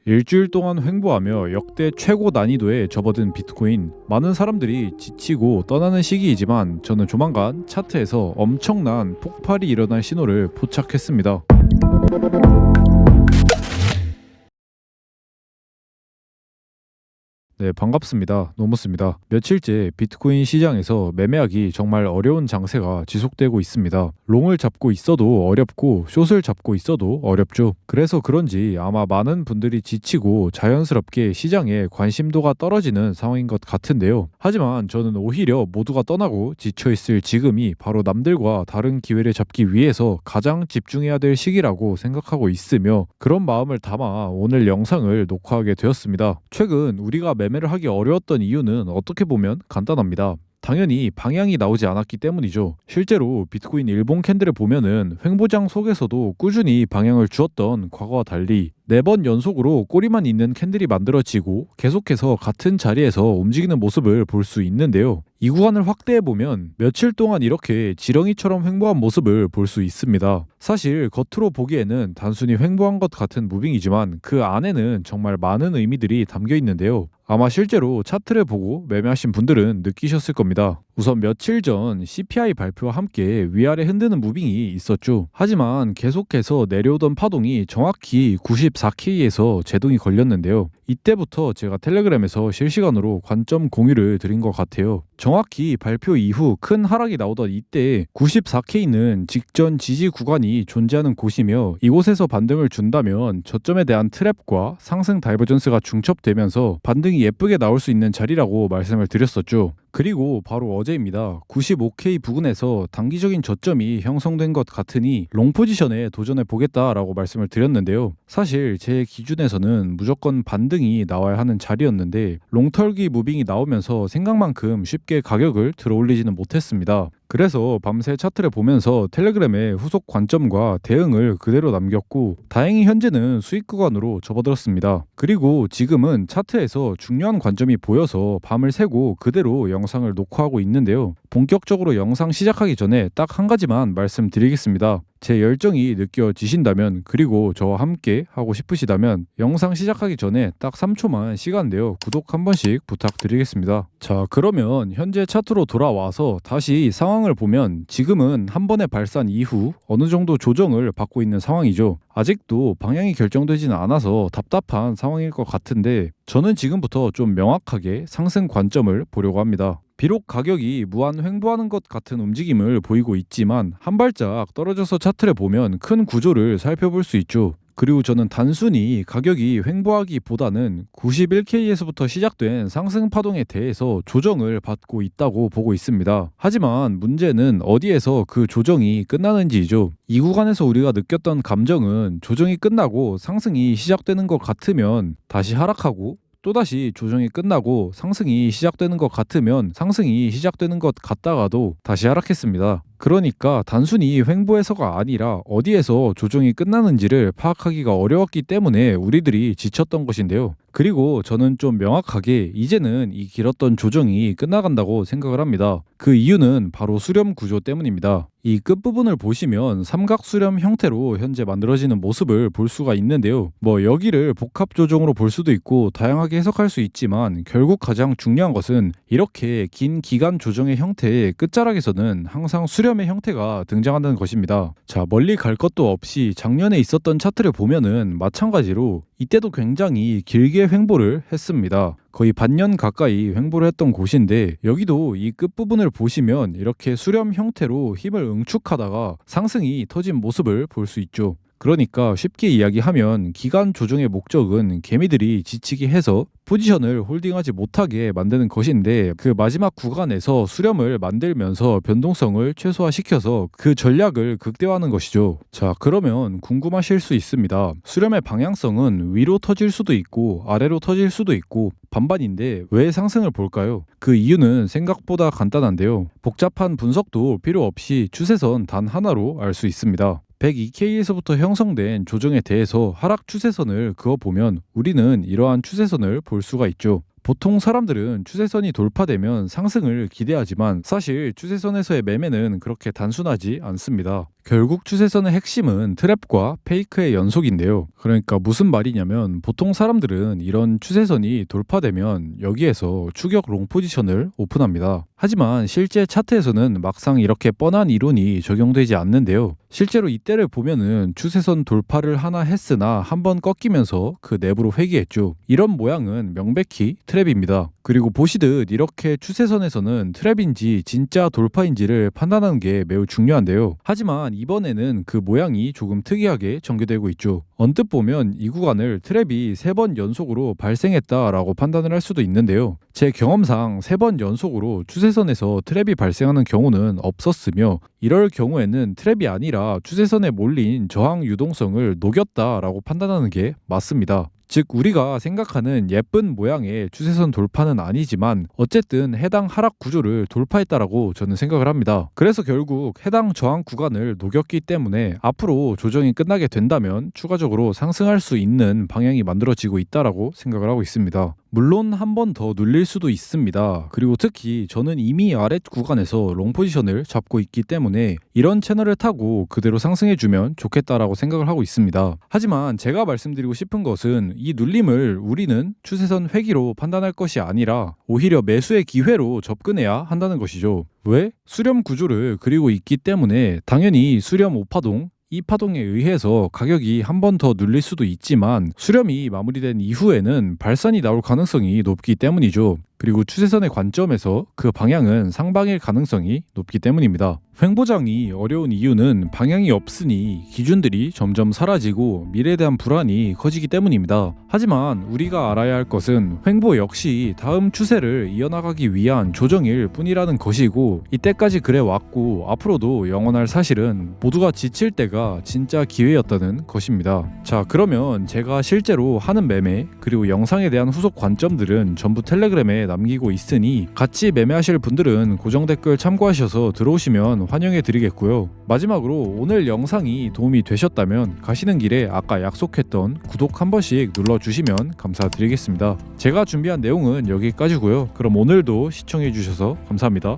일주일 동안 횡보하며 역대 최고 난이도에 접어든 비트코인. 많은 사람들이 지치고 떠나는 시기이지만 저는 조만간 차트에서 엄청난 폭발이 일어날 신호를 포착했습니다. 네, 반갑습니다. 노무스입니다. 며칠째 비트코인 시장에서 매매하기 정말 어려운 장세가 지속되고 있습니다. 롱을 잡고 있어도 어렵고 숏을 잡고 있어도 어렵죠. 그래서 그런지 아마 많은 분들이 지치고 자연스럽게 시장에 관심도가 떨어지는 상황인 것 같은데요. 하지만 저는 오히려 모두가 떠나고 지쳐있을 지금이 바로 남들과 다른 기회를 잡기 위해서 가장 집중해야 될 시기라고 생각하고 있으며, 그런 마음을 담아 오늘 영상을 녹화하게 되었습니다. 최근 우리가 매매를 하기 어려웠던 이유는 어떻게 보면 간단합니다. 당연히 방향이 나오지 않았기 때문이죠. 실제로 비트코인 일본 캔들을 보면은 횡보장 속에서도 꾸준히 방향을 주었던 과거와 달리 4번 연속으로 꼬리만 있는 캔들이 만들어지고 계속해서 같은 자리에서 움직이는 모습을 볼 수 있는데요. 이 구간을 확대해보면 며칠 동안 이렇게 지렁이처럼 횡보한 모습을 볼 수 있습니다. 사실 겉으로 보기에는 단순히 횡보한 것 같은 무빙이지만 그 안에는 정말 많은 의미들이 담겨 있는데요. 아마 실제로 차트를 보고 매매하신 분들은 느끼셨을 겁니다. 우선 며칠 전 CPI 발표와 함께 위아래 흔드는 무빙이 있었죠. 하지만 계속해서 내려오던 파동이 정확히 94K에서 제동이 걸렸는데요. 이때부터 제가 텔레그램에서 실시간으로 관점 공유를 드린 것 같아요. 정확히 발표 이후 큰 하락이 나오던 이때 94K는 직전 지지 구간이 존재하는 곳이며, 이곳에서 반등을 준다면 저점에 대한 트랩과 상승 다이버전스가 중첩되면서 반등이 예쁘게 나올 수 있는 자리라고 말씀을 드렸었죠. 그리고 바로 어제입니다. 95K 부근에서 단기적인 저점이 형성된 것 같으니 롱 포지션에 도전해 보겠다라고 말씀을 드렸는데요. 사실 제 기준에서는 무조건 반등이 나와야 하는 자리였는데 롱털기 무빙이 나오면서 생각만큼 쉽게 가격을 들어올리지는 못했습니다. 그래서 밤새 차트를 보면서 텔레그램에 후속 관점과 대응을 그대로 남겼고, 다행히 현재는 수익 구간으로 접어들었습니다. 그리고 지금은 차트에서 중요한 관점이 보여서 밤을 새고 그대로 영상을 녹화하고 있는데요. 본격적으로 영상 시작하기 전에 딱 한 가지만 말씀드리겠습니다. 제 열정이 느껴지신다면, 그리고 저와 함께 하고 싶으시다면 영상 시작하기 전에 딱 3초만 시간 내어 구독 한 번씩 부탁드리겠습니다. 자, 그러면 현재 차트로 돌아와서 다시 상황을 보면 지금은 한 번의 발산 이후 어느 정도 조정을 받고 있는 상황이죠. 아직도 방향이 결정되지는 않아서 답답한 상황일 것 같은데, 저는 지금부터 좀 명확하게 상승 관점을 보려고 합니다. 비록 가격이 무한 횡보하는 것 같은 움직임을 보이고 있지만 한 발짝 떨어져서 차트를 보면 큰 구조를 살펴볼 수 있죠. 그리고 저는 단순히 가격이 횡보하기보다는 91K에서부터 시작된 상승 파동에 대해서 조정을 받고 있다고 보고 있습니다. 하지만 문제는 어디에서 그 조정이 끝나는지이죠. 이 구간에서 우리가 느꼈던 감정은 조정이 끝나고 상승이 시작되는 것 같으면 다시 하락하고, 또다시 조정이 끝나고 상승이 시작되는 것 같으면 상승이 시작되는 것 같다가도 다시 하락했습니다. 그러니까 단순히 횡보해서가 아니라 어디에서 조정이 끝나는지를 파악하기가 어려웠기 때문에 우리들이 지쳤던 것인데요. 그리고 저는 좀 명확하게 이제는 이 길었던 조정이 끝나간다고 생각을 합니다. 그 이유는 바로 수렴 구조 때문입니다. 이 끝부분을 보시면 삼각 수렴 형태로 현재 만들어지는 모습을 볼 수가 있는데요. 여기를 복합 조정으로 볼 수도 있고 다양하게 해석할 수 있지만, 결국 가장 중요한 것은 이렇게 긴 기간 조정의 형태의 끝자락에서는 항상 수렴의 형태가 등장한다는 것입니다. 자, 멀리 갈 것도 없이 작년에 있었던 차트를 보면은 마찬가지로 이때도 굉장히 길게 횡보를 했습니다. 거의 반년 가까이 횡보를 했던 곳인데, 여기도 이 끝부분을 보시면 이렇게 수렴 형태로 힘을 응축하다가 상승이 터진 모습을 볼 수 있죠. 그러니까 쉽게 이야기하면 기간 조정의 목적은 개미들이 지치게 해서 포지션을 홀딩하지 못하게 만드는 것인데, 그 마지막 구간에서 수렴을 만들면서 변동성을 최소화시켜서 그 전략을 극대화하는 것이죠. 자, 그러면 궁금하실 수 있습니다. 수렴의 방향성은 위로 터질 수도 있고 아래로 터질 수도 있고 반반인데 왜 상승을 볼까요? 그 이유는 생각보다 간단한데요. 복잡한 분석도 필요 없이 추세선 단 하나로 알 수 있습니다. 102K에서부터 형성된 조정에 대해서 하락 추세선을 그어보면 우리는 이러한 추세선을 볼 수가 있죠. 보통 사람들은 추세선이 돌파되면 상승을 기대하지만 사실 추세선에서의 매매는 그렇게 단순하지 않습니다. 결국 추세선의 핵심은 트랩과 페이크의 연속인데요. 그러니까 무슨 말이냐면 보통 사람들은 이런 추세선이 돌파되면 여기에서 추격 롱 포지션을 오픈합니다. 하지만 실제 차트에서는 막상 이렇게 뻔한 이론이 적용되지 않는데요. 실제로 이때를 보면은 추세선 돌파를 하나 했으나 한번 꺾이면서 그 내부로 회귀했죠. 이런 모양은 명백히 트랩입니다. 그리고 보시듯 이렇게 추세선에서는 트랩인지 진짜 돌파인지를 판단하는 게 매우 중요한데요. 하지만 이번에는 그 모양이 조금 특이하게 전개되고 있죠. 언뜻 보면 이 구간을 트랩이 3번 연속으로 발생했다라고 판단을 할 수도 있는데요. 제 경험상 3번 연속으로 추세선에서 트랩이 발생하는 경우는 없었으며 이럴 경우에는 트랩이 아니라 추세선에 몰린 저항 유동성을 녹였다라고 판단하는 게 맞습니다. 즉 우리가 생각하는 예쁜 모양의 추세선 돌파는 아니지만 어쨌든 해당 하락 구조를 돌파했다라고 저는 생각을 합니다. 그래서 결국 해당 저항 구간을 녹였기 때문에 앞으로 조정이 끝나게 된다면 추가적으로 상승할 수 있는 방향이 만들어지고 있다라고 생각을 하고 있습니다. 물론 한 번 더 눌릴 수도 있습니다. 그리고 특히 저는 이미 아랫 구간에서 롱 포지션을 잡고 있기 때문에 이런 채널을 타고 그대로 상승해주면 좋겠다라고 생각을 하고 있습니다. 하지만 제가 말씀드리고 싶은 것은 이 눌림을 우리는 추세선 회귀로 판단할 것이 아니라 오히려 매수의 기회로 접근해야 한다는 것이죠. 왜? 수렴 구조를 그리고 있기 때문에 당연히 수렴 5파동 이 파동에 의해서 가격이 한 번 더 눌릴 수도 있지만 수렴이 마무리된 이후에는 발산이 나올 가능성이 높기 때문이죠. 그리고 추세선의 관점에서 그 방향은 상방일 가능성이 높기 때문입니다. 횡보장이 어려운 이유는 방향이 없으니 기준들이 점점 사라지고 미래에 대한 불안이 커지기 때문입니다. 하지만 우리가 알아야 할 것은 횡보 역시 다음 추세를 이어나가기 위한 조정일 뿐이라는 것이고 이때까지 그래왔고 앞으로도 영원할 사실은 모두가 지칠 때가 진짜 기회였다는 것입니다. 자, 그러면 제가 실제로 하는 매매 그리고 영상에 대한 후속 관점들은 전부 텔레그램에 남기고 있으니 같이 매매하실 분들은 고정 댓글 참고하셔서 들어오시면 환영해 드리겠고요. 마지막으로 오늘 영상이 도움이 되셨다면 가시는 길에 아까 약속했던 구독 한 번씩 눌러주시면 감사드리겠습니다. 제가 준비한 내용은 여기까지고요. 그럼 오늘도 시청해 주셔서 감사합니다.